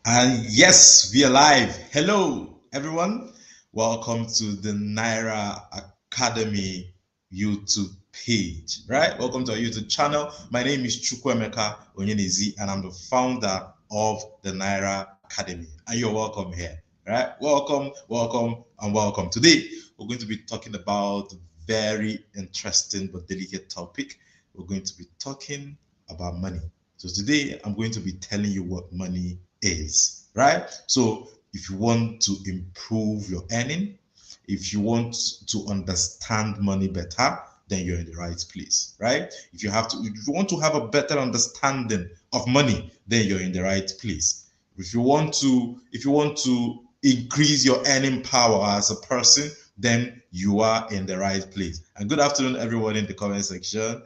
And yes, we are live. Hello, everyone. Welcome to the Naira Academy YouTube page. Right? Welcome to our YouTube channel. My name is Chukwemeka Onyenezi, and I'm the founder of the Naira Academy. And you're welcome here. Right? Welcome, welcome, and welcome. Today, we're going to be talking about a very interesting but delicate topic. We're going to be talking about money. So today, I'm going to be telling you what money is, right? So if you want to improve your earning, if you want to understand money better, then you're in the right place, right? If you want to have a better understanding of money, then you're in the right place. If you want to increase your earning power as a person, then you are in the right place. And good afternoon, everyone in the comment section.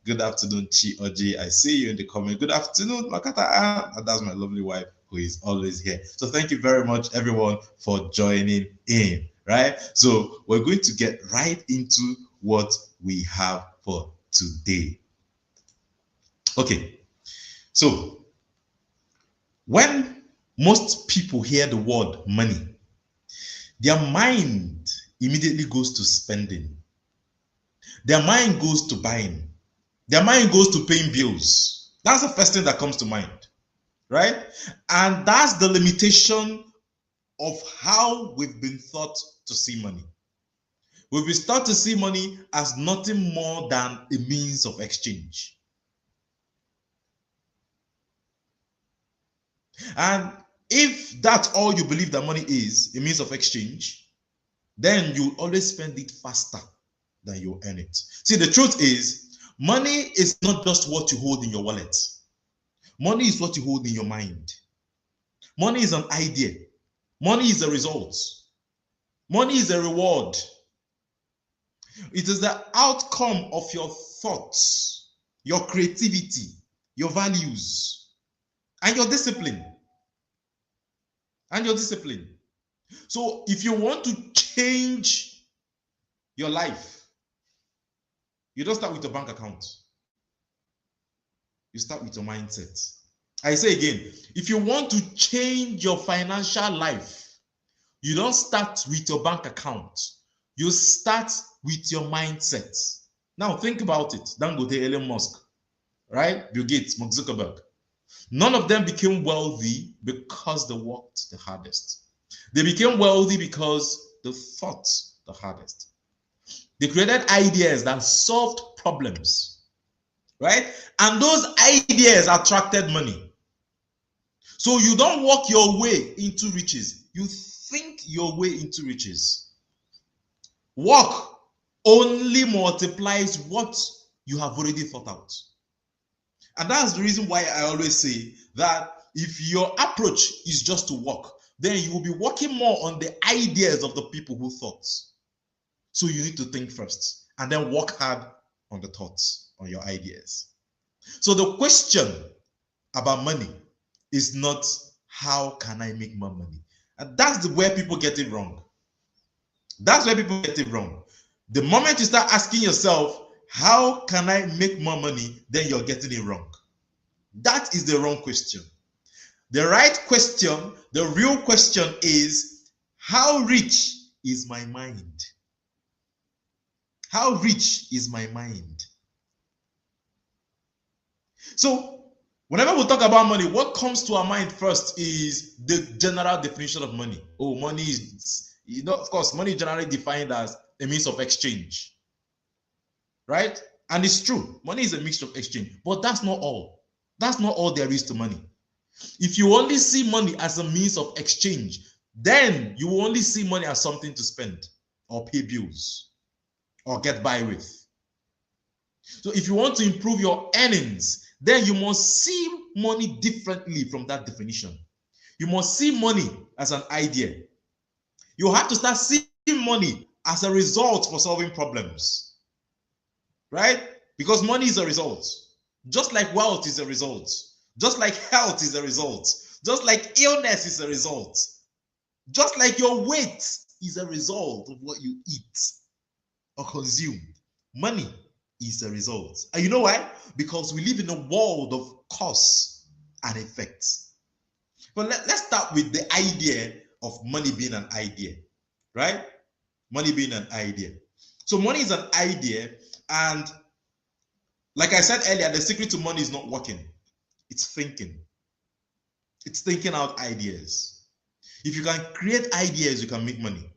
Good afternoon, Chi Oji. I see you in the comment. Good afternoon, Makata Ann. That's my lovely wife who is always here. So thank you very much, everyone, for joining in. Right? So we're going to get right into what we have for today. Okay. So when most people hear the word money, their mind immediately goes to spending. Their mind goes to buying. Their mind goes to paying bills. That's the first thing that comes to mind, right? And that's the limitation of how we've been taught to see money. We've been taught to see money as nothing more than a means of exchange. And if that's all you believe that money is, a means of exchange, then you always spend it faster than you earn it. See, the truth is, money is not just what you hold in your wallet. Money is what you hold in your mind. Money is an idea. Money is a result. Money is a reward. It is the outcome of your thoughts, your creativity, your values, and your discipline. So if you want to change your life, you don't start with a bank account. You start with your mindset. I say again, if you want to change your financial life, you don't start with your bank account. You start with your mindset. Now think about it. Dangote, Elon Musk, right? Bill Gates, Mark Zuckerberg. None of them became wealthy because they worked the hardest. They became wealthy because they thought the hardest. They created ideas that solved problems, right? And those ideas attracted money. So you don't walk your way into riches. You think your way into riches. Work only multiplies what you have already thought out. And that's the reason why I always say that if your approach is just to work, then you will be working more on the ideas of the people who thought. So you need to think first and then work hard on the thoughts, on your ideas. So the question about money is not how can I make more money? And that's where people get it wrong. That's where people get it wrong. The moment you start asking yourself, how can I make more money? Then you're getting it wrong. That is the wrong question. The right question, the real question is, how rich is my mind? How rich is my mind? So, whenever we talk about money, what comes to our mind first is the general definition of money. Oh, money is, of course, money is generally defined as a means of exchange, right? And it's true, money is a mixture of exchange, but that's not all. That's not all there is to money. If you only see money as a means of exchange, then you will only see money as something to spend or pay bills or get by with. So if you want to improve your earnings, then you must see money differently from that definition. You must see money as an idea. You have to start seeing money as a result for solving problems, right? Because money is a result. Just like wealth is a result. Just like health is a result. Just like illness is a result. Just like your weight is a result of what you eat or consume. Money is a result. And you know why? Because we live in a world of cause and effect. But let's start with the idea of money being an idea, right? Money being an idea. So money is an idea, and like I said earlier, the secret to money is not working. It's thinking. It's thinking out ideas. If you can create ideas, you can make money.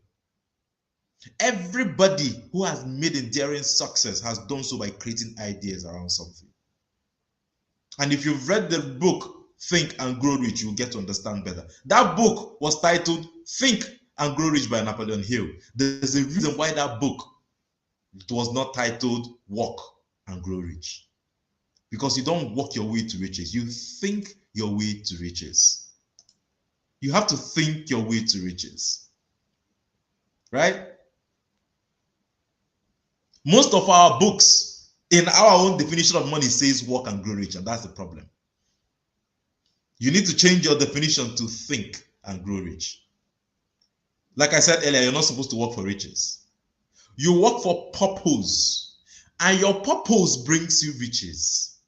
Everybody who has made enduring success has done so by creating ideas around something. And if you've read the book Think and Grow Rich, you'll get to understand better. That book was titled Think and Grow Rich by Napoleon Hill. There's a reason why that book was not titled Work and Grow Rich. Because you don't work your way to riches, you think your way to riches. You have to think your way to riches. Right? Most of our books, in our own definition of money, says work and grow rich, and that's the problem. You need to change your definition to think and grow rich. Like I said earlier, you're not supposed to work for riches. You work for purpose, and your purpose brings you riches.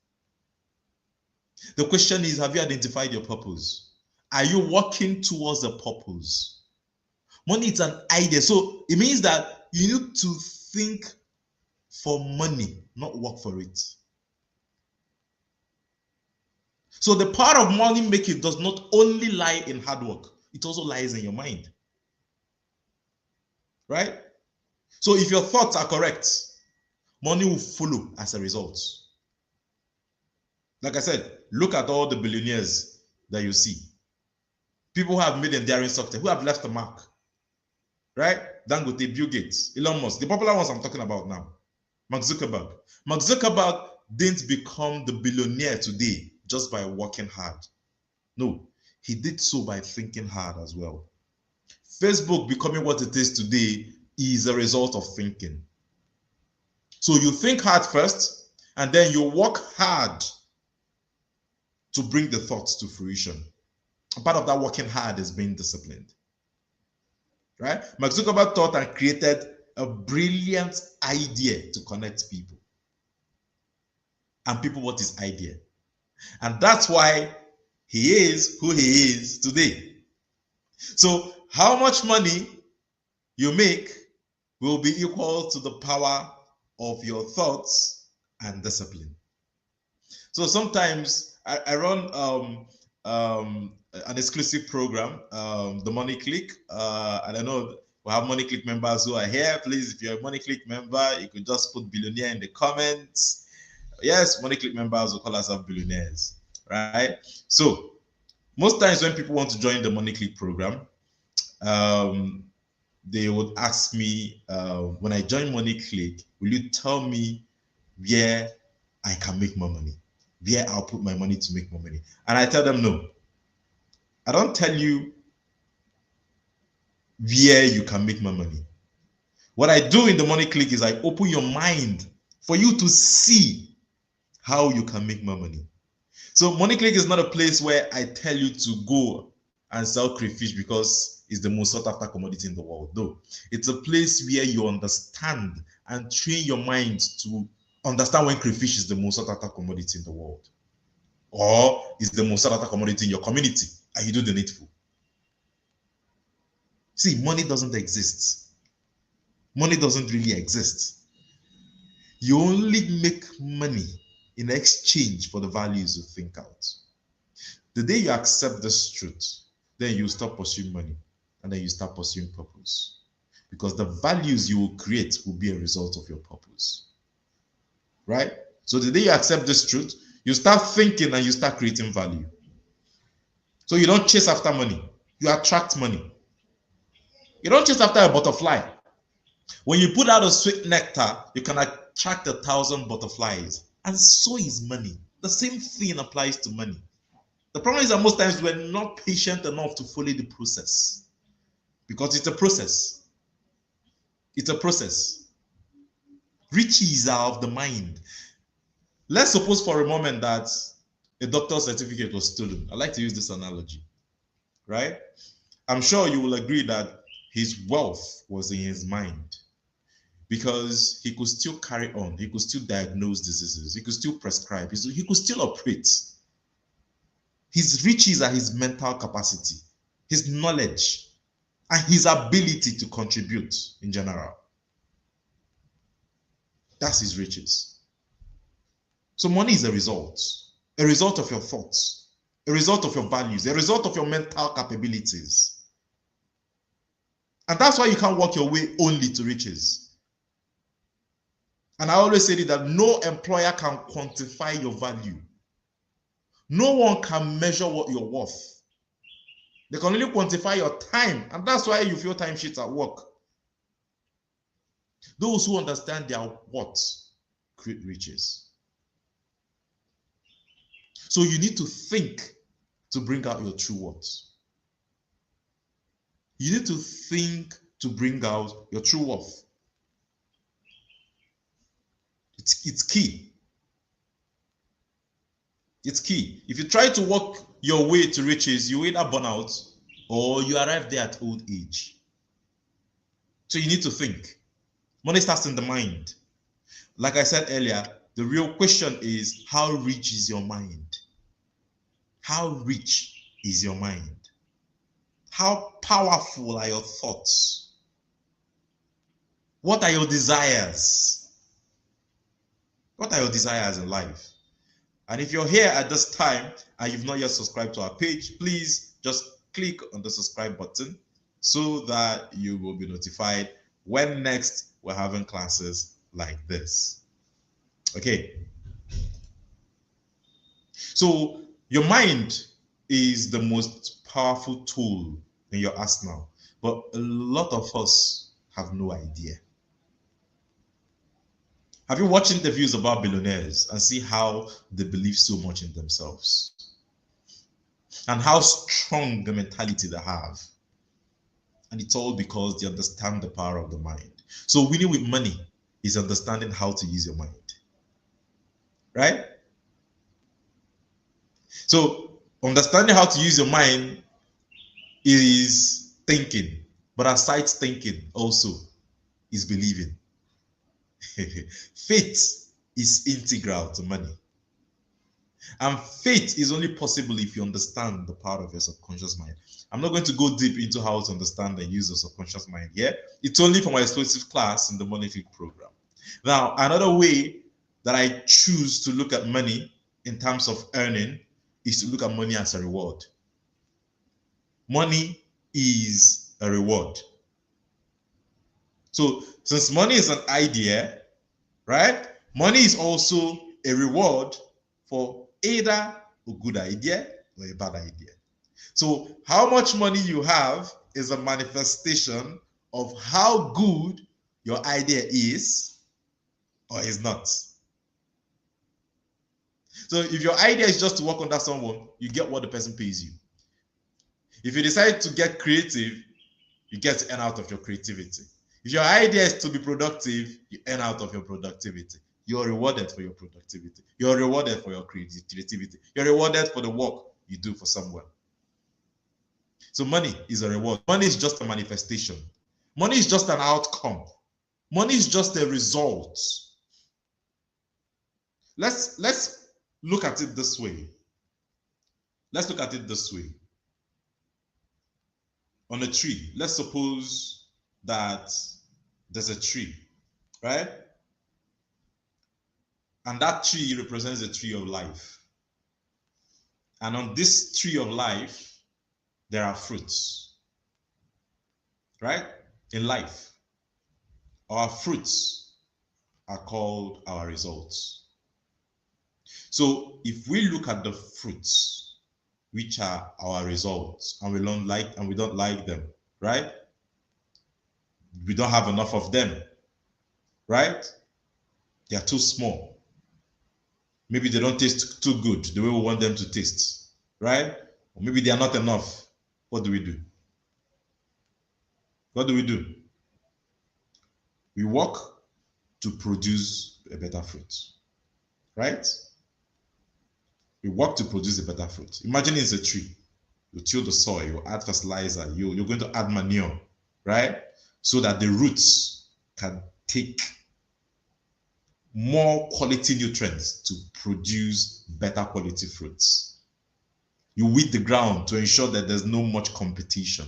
The question is, have you identified your purpose? Are you working towards a purpose? Money is an idea, so it means that you need to think for money, not work for it. So the power of money making does not only lie in hard work, it also lies in your mind. Right? So if your thoughts are correct, money will follow as a result. Like I said, look at all the billionaires that you see. People who have made enduring success, who have left a mark. Right? Dangote, Bill Gates, Elon Musk, the popular ones I'm talking about now. Mark Zuckerberg. Mark Zuckerberg didn't become the billionaire today just by working hard. No, he did so by thinking hard as well. Facebook becoming what it is today is a result of thinking. So you think hard first, and then you work hard to bring the thoughts to fruition. Part of that working hard is being disciplined. Right? Mark Zuckerberg thought and created a brilliant idea to connect people. And people want his idea. And that's why he is who he is today. So how much money you make will be equal to the power of your thoughts and discipline. So sometimes I run an exclusive program, the Money Click. And I know we have Money Click members who are here. Please, if you're a Money Click member, you could just put billionaire in the comments. Yes, Money Click members will call ourselves billionaires, right? So most times when people want to join the Money Click program, they would ask me, when I join Money Click, will you tell me where I can make more money? Where I'll put my money to make more money? And I tell them, no. I don't tell you where you can make more money. What I do in the Money Click is I open your mind for you to see how you can make more money. So Money Click is not a place where I tell you to go and sell crayfish because it's the most sought after commodity in the world. No, it's a place where you understand and train your mind to understand when crayfish is the most sought after commodity in the world, or is the most sought after commodity in your community, and you do the needful. See, money doesn't exist. Money doesn't really exist. You only make money in exchange for the values you think out. The day you accept this truth, then you stop pursuing money, and then you start pursuing purpose. Because the values you will create will be a result of your purpose. Right? So the day you accept this truth, you start thinking and you start creating value. So you don't chase after money, you attract money. You don't chase after a butterfly. When you put out a sweet nectar, you can attract 1,000 butterflies. And so is money. The same thing applies to money. The problem is that most times we're not patient enough to follow the process. Because it's a process. It's a process. Riches are of the mind. Let's suppose for a moment that a doctor's certificate was stolen. I like to use this analogy. Right? I'm sure you will agree that his wealth was in his mind, because he could still carry on, he could still diagnose diseases, he could still prescribe, he could still operate. His riches are his mental capacity, his knowledge, and his ability to contribute in general. That's his riches. So money is a result of your thoughts, a result of your values, a result of your mental capabilities. And that's why you can't work your way only to riches. And I always say that no employer can quantify your value. No one can measure what you're worth. They can only quantify your time, and that's why you feel time sheets at work. Those who understand their worth create riches. So you need to think to bring out your true worth. You need to think to bring out your true worth. It's key. It's key. If you try to work your way to riches, you either burn out or you arrive there at old age. So you need to think. Money starts in the mind. Like I said earlier, the real question is, how rich is your mind? How rich is your mind? How powerful are your thoughts? What are your desires? What are your desires in life? And if you're here at this time and you've not yet subscribed to our page, please just click on the subscribe button so that you will be notified when next we're having classes like this. Okay. So your mind is the most powerful tool in your arsenal, but a lot of us have no idea. Have you watched interviews about billionaires and see how they believe so much in themselves and how strong the mentality they have? And it's all because they understand the power of the mind. So winning with money is understanding how to use your mind, right? So understanding how to use your mind is thinking, but aside thinking also is believing. Faith is integral to money. And faith is only possible if you understand the power of your subconscious mind. I'm not going to go deep into how to understand and use the subconscious mind here. It's only for my exclusive class in the Money Fit program. Now, another way that I choose to look at money in terms of earning is to look at money as a reward. Money is a reward. So since money is an idea, right? Money is also a reward for either a good idea or a bad idea. So how much money you have is a manifestation of how good your idea is or is not. So if your idea is just to work under someone, you get what the person pays you. If you decide to get creative, you get to earn out of your creativity. If your idea is to be productive, you earn out of your productivity. You're rewarded for your productivity. You're rewarded for your creativity. You're rewarded for the work you do for someone. So money is a reward. Money is just a manifestation. Money is just an outcome. Money is just a result. Let's look at it this way. Let's look at it this way. On a tree, let's suppose that there's a tree, right? And that tree represents the tree of life. And on this tree of life, there are fruits, right? In life, our fruits are called our results. So if we look at the fruits, which are our results, and we don't like them, right? We don't have enough of them, right? They are too small. Maybe they don't taste too good the way we want them to taste, right? Or maybe they are not enough. What do we do? What do we do? We work to produce a better fruit, right? We work to produce a better fruit. Imagine it's a tree. You till the soil, you add fertilizer, you're going to add manure, right? So that the roots can take more quality nutrients to produce better quality fruits. You weed the ground to ensure that there's no much competition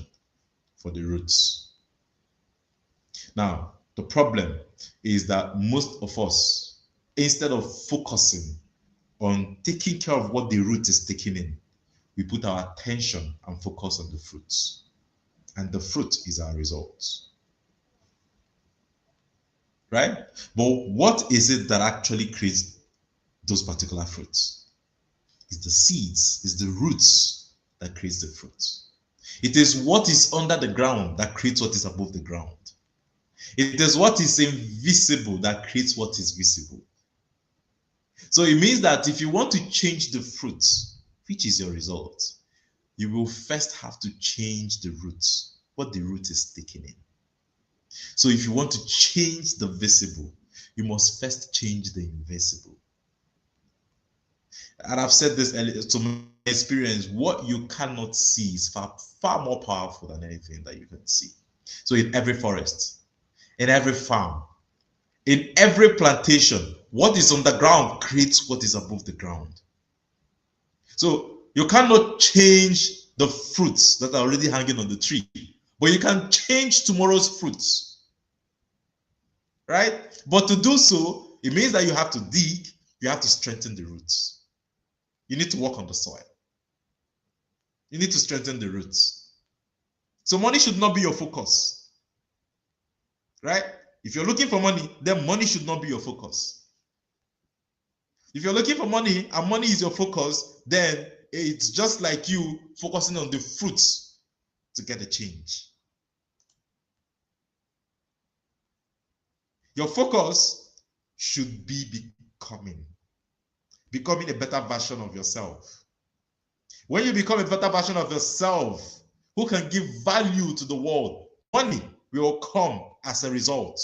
for the roots. Now, the problem is that most of us, instead of focusing on taking care of what the root is taking in, we put our attention and focus on the fruits. And the fruit is our results. Right? But what is it that actually creates those particular fruits? It's the seeds, it's the roots that creates the fruits. It is what is under the ground that creates what is above the ground. It is what is invisible that creates what is visible. So it means that if you want to change the fruits, which is your result, you will first have to change the roots, what the root is taking in. So if you want to change the visible, you must first change the invisible. And I've said this earlier, to my experience, what you cannot see is far more powerful than anything that you can see. So in every forest, in every farm, in every plantation, what is on the ground creates what is above the ground. So you cannot change the fruits that are already hanging on the tree, but you can change tomorrow's fruits. Right? But to do so, it means that you have to dig, you have to strengthen the roots. You need to work on the soil. You need to strengthen the roots. So money should not be your focus. Right? If you're looking for money, then money should not be your focus. If you're looking for money and money is your focus, then it's just like you focusing on the fruits to get a change. Your focus should be becoming a better version of yourself. When you become a better version of yourself, who can give value to the world, money will come as a result.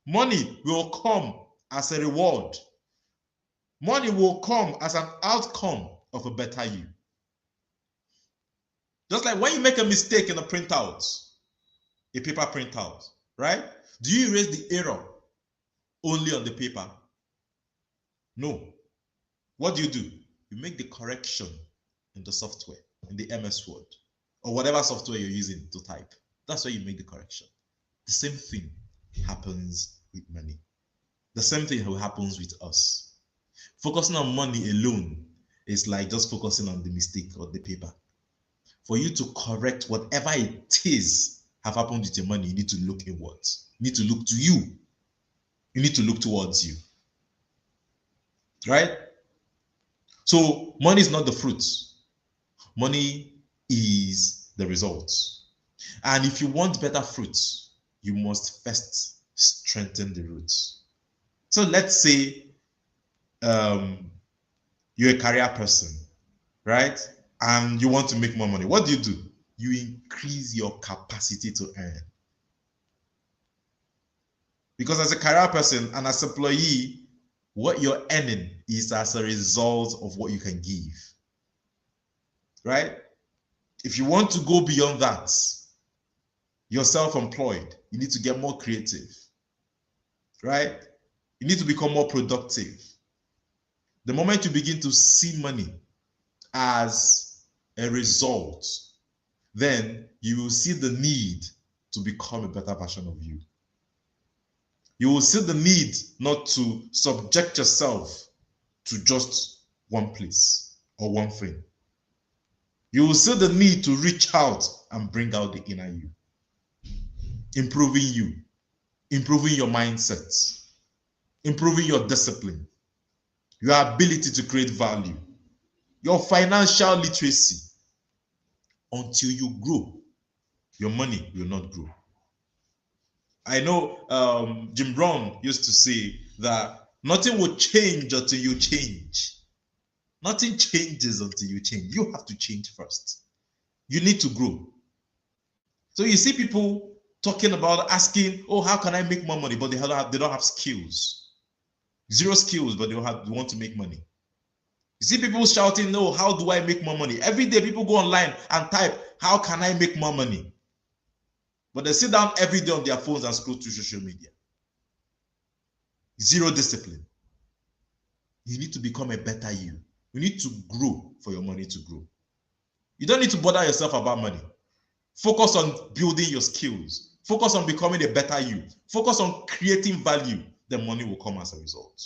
Money will come as a reward. Money will come as an outcome of a better you. Just like when you make a mistake in a printout, a paper printout, right? Do you erase the error only on the paper? No. What do? You make the correction in the software, in the MS Word, or whatever software you're using to type. That's where you make the correction. The same thing happens with money. The same thing happens with us. Focusing on money alone is like just focusing on the mistake or the paper. For you to correct whatever it is have happened with your money, you need to look inwards. You need to look to you. You need to look towards you. Right? So money is not the fruit. Money is the results. And if you want better fruits, you must first strengthen the roots. So let's say you're a career person, right? And you want to make more money. What do? You increase your capacity to earn. Because as a career person and as an employee, what you're earning is as a result of what you can give. Right? If you want to go beyond that, you're self-employed, you need to get more creative. Right? You need to become more productive. The moment you begin to see money as a result, then you will see the need to become a better version of you. You will see the need not to subject yourself to just one place or one thing. You will see the need to reach out and bring out the inner you, improving your mindset, improving your discipline, your ability to create value, your financial literacy. Until you grow, your money will not grow. I know Jim Brown used to say that nothing will change until you change. Nothing changes until you change. You have to change first. You need to grow. So you see people talking about asking, oh, how can I make more money? But they don't have skills. Zero skills, but they want to make money. You see people shouting, no, how do I make more money? Every day people go online and type, how can I make more money? But they sit down every day on their phones and scroll through social media. Zero discipline. You need to become a better you. You need to grow for your money to grow. You don't need to bother yourself about money. Focus on building your skills. Focus on becoming a better you. Focus on creating value. Then money will come as a result.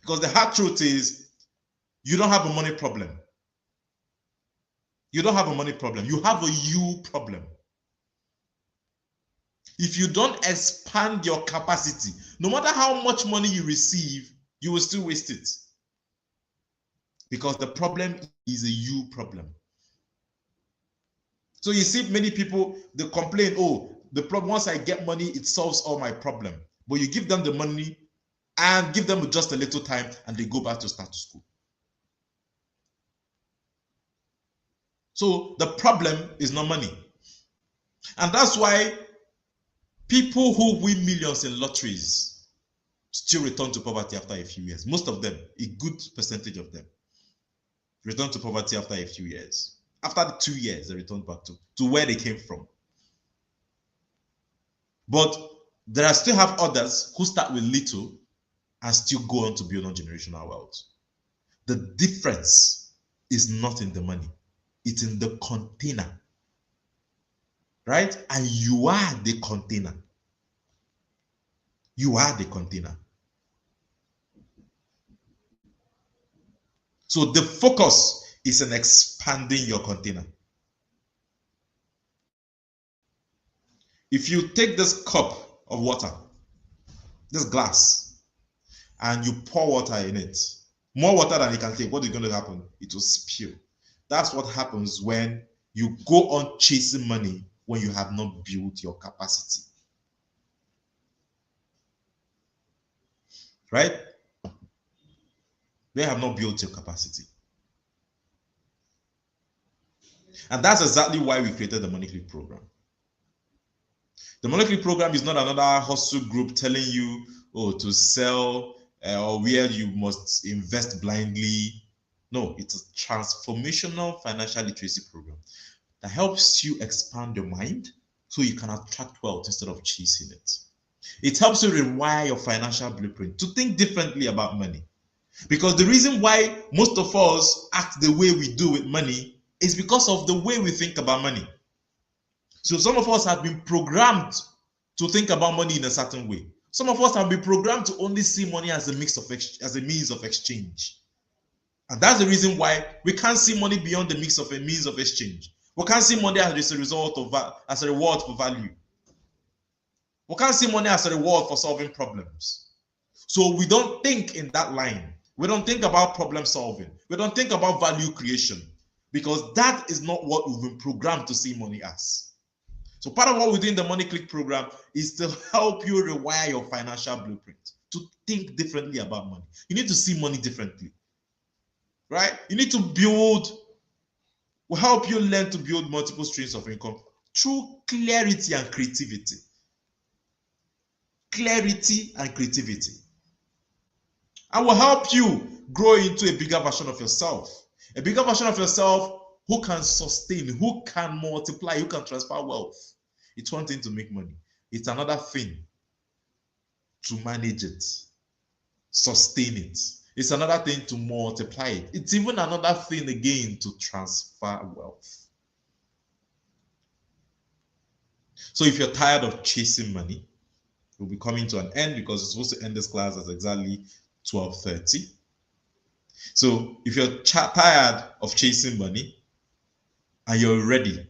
Because the hard truth is, you don't have a money problem. You don't have a money problem. You have a you problem. If you don't expand your capacity, no matter how much money you receive, you will still waste it. Because the problem is a you problem. So you see many people, they complain, oh, the problem, once I get money, it solves all my problem. But you give them the money and give them just a little time and they go back to status quo. So the problem is not money. And that's why people who win millions in lotteries still return to poverty after a few years. Most of them, a good percentage of them, return to poverty after a few years. After the 2 years, they return back to where they came from. But there are still have others who start with little and still go on to build on generational wealth. The difference is not in the money. It's in the container. Right? And you are the container. You are the container. So the focus is in expanding your container. If you take this cup of water, this glass, and you pour water in it, more water than it can take, what is going to happen? It will spill. That's what happens when you go on chasing money when you have not built your capacity. Right? They have not built your capacity. And that's exactly why we created the Money Click program. The Money Click program is not another hustle group telling you, oh, to sell or where you must invest blindly. No, it's a transformational financial literacy program that helps you expand your mind so you can attract wealth instead of chasing it. It helps you rewire your financial blueprint to think differently about money. Because the reason why most of us act the way we do with money is because of the way we think about money. So some of us have been programmed to think about money in a certain way. Some of us have been programmed to only see money as a means of exchange. And that's the reason why we can't see money beyond the means of exchange. We can't see money as a result of as a reward for value. We can't see money as a reward for solving problems. So we don't think in that line. We don't think about problem solving. We don't think about value creation, because that is not what we've been programmed to see money as. So part of what we do in the Money Click program is to help you rewire your financial blueprint, to think differently about money. You need to see money differently, right? You need to we'll help you learn to build multiple streams of income through clarity and creativity. Clarity and creativity. And will help you grow into a bigger version of yourself. A bigger version of yourself who can sustain, who can multiply, who can transfer wealth. It's one thing to make money. It's another thing to manage it, sustain it. It's another thing to multiply it. It's even another thing again to transfer wealth. So if you're tired of chasing money, we'll be coming to an end because it's supposed to end this class at exactly 12:30. So if you're tired of chasing money and you're ready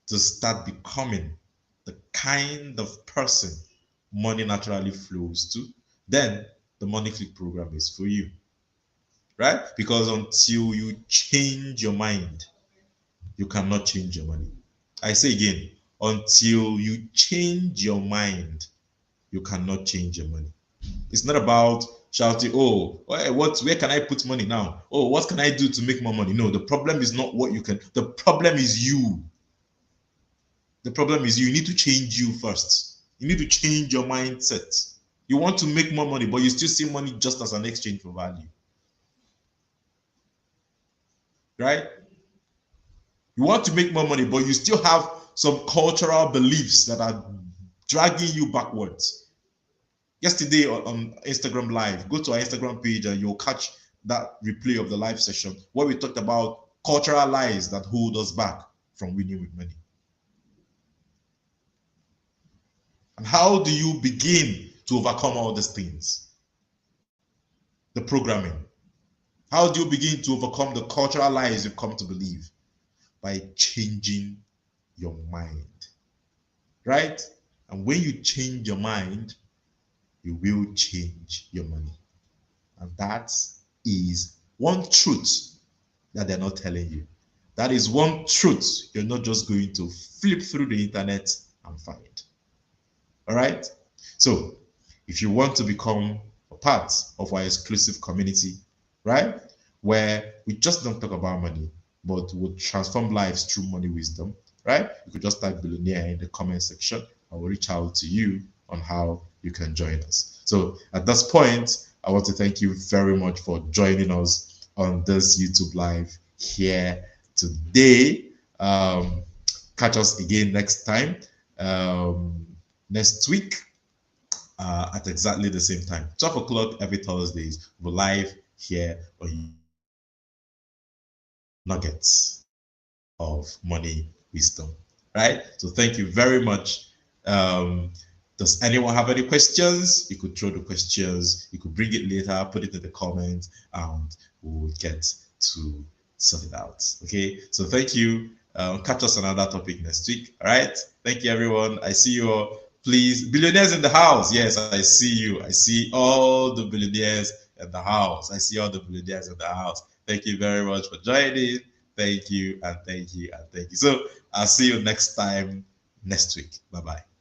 to start becoming the kind of person money naturally flows to, then the Money Click program is for you, right? Because until you change your mind, you cannot change your money. I say again, until you change your mind, you cannot change your money. It's not about shouting, oh, where can I put money now? Oh, what can I do to make more money? No, the problem is not what you can. The problem is you. The problem is you need to change you first. You need to change your mindset. You want to make more money, but you still see money just as an exchange for value. Right? You want to make more money, but you still have some cultural beliefs that are dragging you backwards. Yesterday on Instagram Live, go to our Instagram page and you'll catch that replay of the live session where we talked about cultural lies that hold us back. from winning with money. And how do you begin to overcome all these things? The programming. How do you begin to overcome the cultural lies you've come to believe? By changing your mind, right? And when you change your mind, you will change your money. And that is one truth that they're not telling you. That is one truth you're not just going to flip through the internet and find. All right? So, if you want to become a part of our exclusive community, right, where we just don't talk about money, but will transform lives through money wisdom, right? You could just type billionaire in the comment section. I will reach out to you on how you can join us. So at this point, I want to thank you very much for joining us on this YouTube live here today. Catch us again next time, next week at exactly the same time, 12 o'clock every Thursdays. We're live here on Nuggets of Money Wisdom, right? So thank you very much. Does anyone have any questions? You could throw the questions, you could bring it later, put it in the comments, and we'll get to sort it out. Okay, so thank you. Catch us on another topic next week. All right, thank you, everyone. I see you all. Please, billionaires in the house. Yes, I see you. I see all the billionaires in the house. I see all the billionaires in the house. Thank you very much for joining. Thank you and thank you and thank you. So I'll see you next time next week. Bye bye.